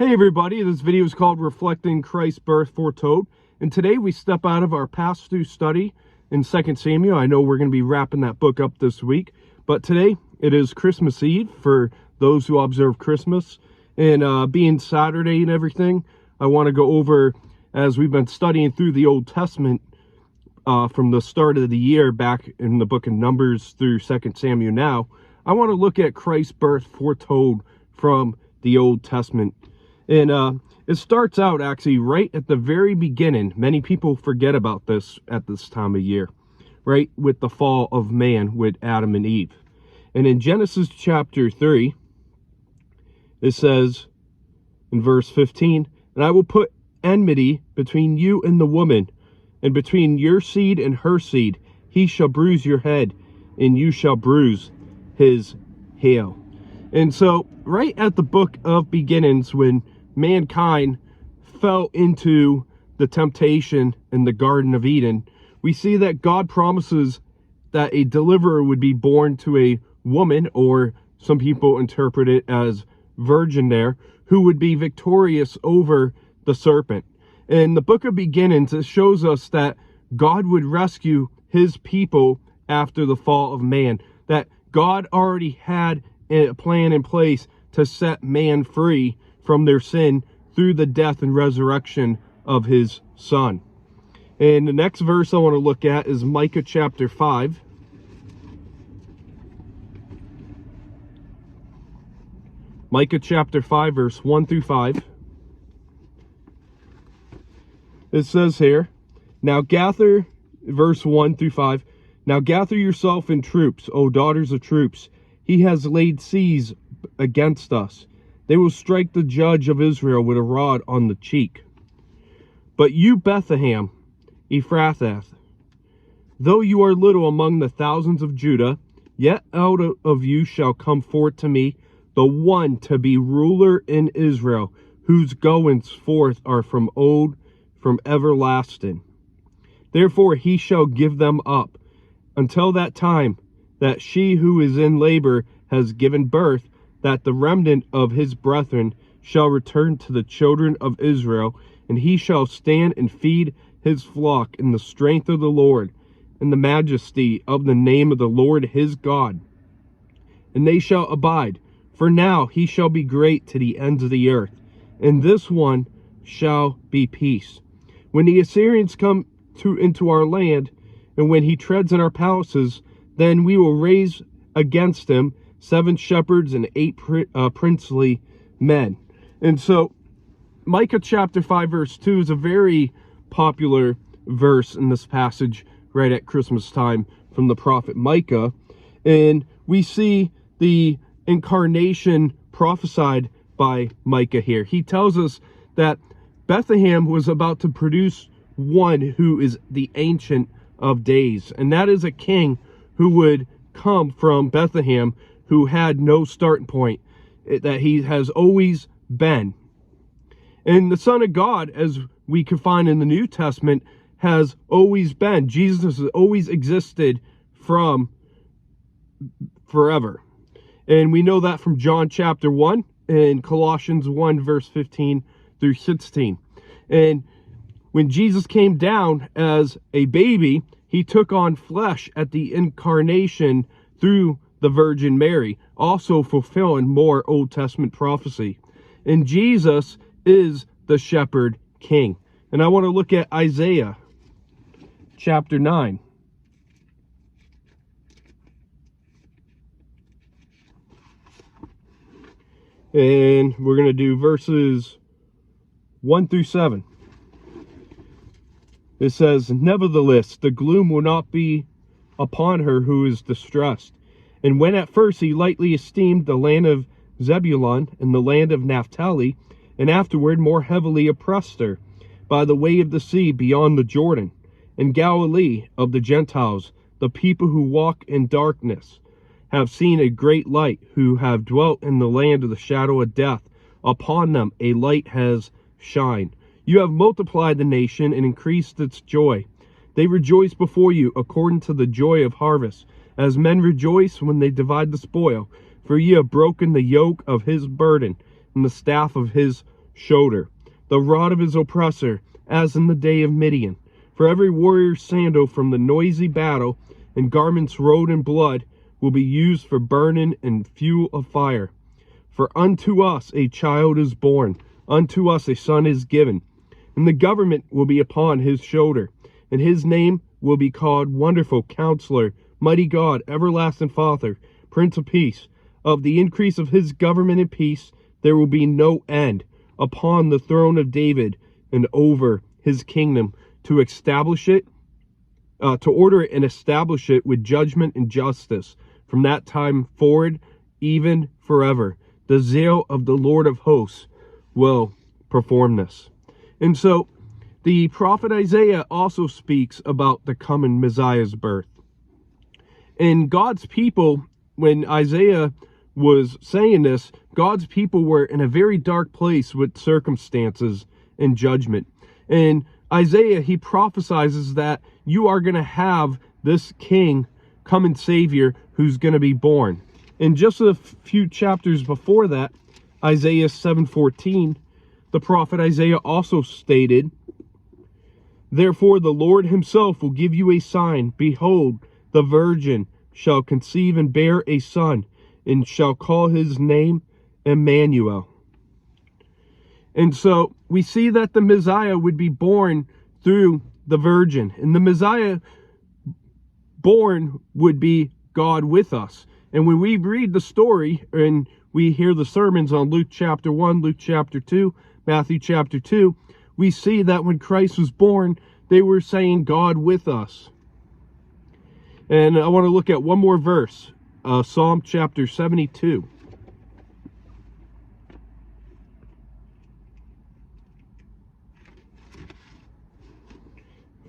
Hey everybody, this video is called Reflecting Christ's Birth Foretold, and today we step out of our Passthrough study in 2 Samuel. I know we're going to be wrapping that book up this week, but today it is Christmas Eve for those who observe Christmas, and being Saturday and everything, I want to go over, as we've been studying through the Old Testament from the start of the year back in the book of Numbers through 2 Samuel now, I want to look at Christ's birth foretold from the Old Testament. And it starts out actually right at the very beginning. Many people forget about this at this time of year, right? With the fall of man with Adam and Eve. And in Genesis chapter 3, it says in verse 15, "And I will put enmity between you and the woman, and between your seed and her seed. He shall bruise your head, and you shall bruise his heel." And so right at the book of beginnings, when mankind fell into the temptation in the Garden of Eden, we see that God promises that a deliverer would be born to a woman, or some people interpret it as virgin there, who would be victorious over the serpent. In the book of beginnings, it shows us that God would rescue his people after the fall of man, that God already had a plan in place to set man free from their sin through the death and resurrection of his son. And the next verse I want to look at is Micah chapter 5. Micah chapter 5, verse 1 through 5. It says here, "Now gather," verse 1 through 5, "Now gather yourself in troops, O daughters of troops. He has laid siege against us. They will strike the judge of Israel with a rod on the cheek. But you, Bethlehem, Ephrathah, though you are little among the thousands of Judah, yet out of you shall come forth to me the one to be ruler in Israel, whose goings forth are from old, from everlasting. Therefore he shall give them up until that time that she who is in labor has given birth, that the remnant of his brethren shall return to the children of Israel, and he shall stand and feed his flock in the strength of the Lord, in the majesty of the name of the Lord his God. And they shall abide, for now he shall be great to the ends of the earth, and this one shall be peace. When the Assyrians come into our land, and when he treads in our palaces, then we will raise against him 7 shepherds and 8 princely men." And so Micah chapter 5 verse 2 is a very popular verse in this passage right at Christmas time from the prophet Micah. And we see the incarnation prophesied by Micah here. He tells us that Bethlehem was about to produce one who is the Ancient of Days, and that is a king who would come from Bethlehem, who had no starting point, that he has always been. And the Son of God, as we can find in the New Testament, has always been. Jesus has always existed from forever. And we know that from John chapter 1 and Colossians 1 verse 15 through 16. And when Jesus came down as a baby, he took on flesh at the incarnation through the Virgin Mary, also fulfilling more Old Testament prophecy. And Jesus is the shepherd king. And I want to look at Isaiah chapter 9. And we're going to do verses 1 through 7. It says, "Nevertheless, the gloom will not be upon her who is distressed. And when at first he lightly esteemed the land of Zebulun and the land of Naphtali, and afterward more heavily oppressed her by the way of the sea beyond the Jordan, and Galilee of the Gentiles, the people who walk in darkness have seen a great light, who have dwelt in the land of the shadow of death. Upon them a light has shined. You have multiplied the nation and increased its joy. They rejoice before you according to the joy of harvest, as men rejoice when they divide the spoil. For ye have broken the yoke of his burden, and the staff of his shoulder, the rod of his oppressor, as in the day of Midian. For every warrior's sandal from the noisy battle, and garments rolled in blood, will be used for burning and fuel of fire. For unto us a child is born, unto us a son is given, and the government will be upon his shoulder, and his name will be called Wonderful Counselor, Mighty God, Everlasting Father, Prince of Peace. Of the increase of his government and peace there will be no end, upon the throne of David and over his kingdom, to establish it, to order it and establish it with judgment and justice from that time forward, even forever. The zeal of the Lord of hosts will perform this. And so the prophet Isaiah also speaks about the coming Messiah's birth. And God's people, when Isaiah was saying this, God's people were in a very dark place with circumstances and judgment. And Isaiah, he prophesies that you are going to have this king, coming savior, who's going to be born. And just a few chapters before that, Isaiah 7:14, the prophet Isaiah also stated, Therefore the Lord himself will give you a sign. Behold, the virgin shall conceive and bear a son, and shall call his name Emmanuel. And so we see that the Messiah would be born through the virgin. And the Messiah born would be God with us. And when we read the story and we hear the sermons on Luke chapter 1, Luke chapter 2, Matthew chapter 2, we see that when Christ was born, they were saying God with us. And I want to look at one more verse, Psalm chapter 72.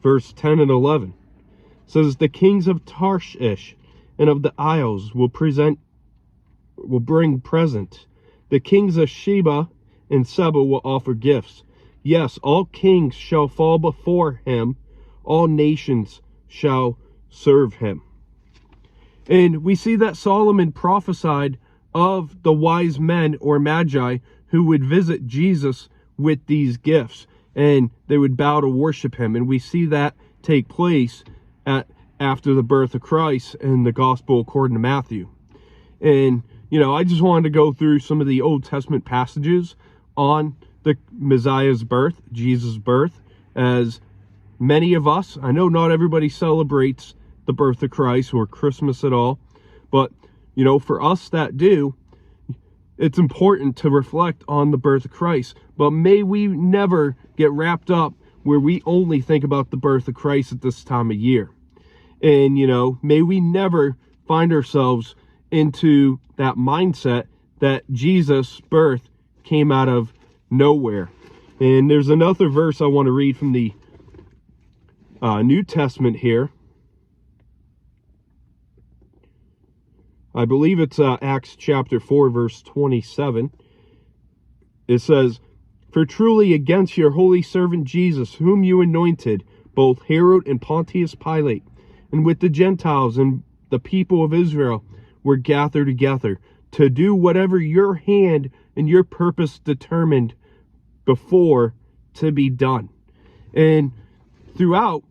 Verse 10 and 11 says, The kings of Tarshish and of the isles will bring presents. The kings of Sheba and Seba will offer gifts. Yes, all kings shall fall before him. All nations shall serve him. And we see that Solomon prophesied of the wise men or magi who would visit Jesus with these gifts, and they would bow to worship him. And we see that take place after the birth of Christ in the gospel according to Matthew. And, I just wanted to go through some of the Old Testament passages on the Messiah's birth, Jesus' birth, as many of us, I know not everybody celebrates the birth of Christ or Christmas at all, but, for us that do, it's important to reflect on the birth of Christ. But may we never get wrapped up where we only think about the birth of Christ at this time of year. And, may we never find ourselves into that mindset that Jesus' birth came out of nowhere. And there's another verse I want to read from the New Testament here. I believe it's Acts chapter 4, verse 27. It says, For truly against your holy servant Jesus, whom you anointed, both Herod and Pontius Pilate, and with the Gentiles and the people of Israel, were gathered together to do whatever your hand and your purpose determined before to be done. And throughout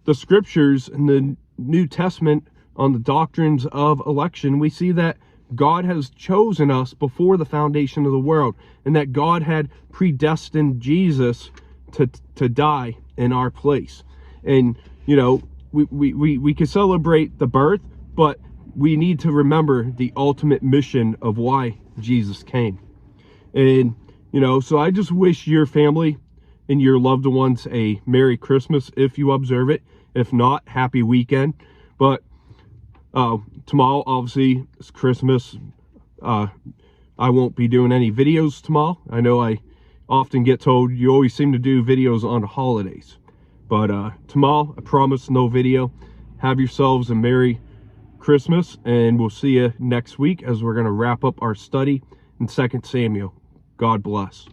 the scriptures in the New Testament on the doctrines of election, we see that God has chosen us before the foundation of the world, and that God had predestined Jesus to die in our place. And, we can celebrate the birth, but we need to remember the ultimate mission of why Jesus came. And, so I just wish your family and your loved ones a Merry Christmas if you observe it. If not, happy weekend. But tomorrow, obviously, is Christmas. I won't be doing any videos tomorrow. I know I often get told you always seem to do videos on the holidays. But tomorrow, I promise no video. Have yourselves a Merry Christmas, and we'll see you next week as we're going to wrap up our study in 2 Samuel. God bless.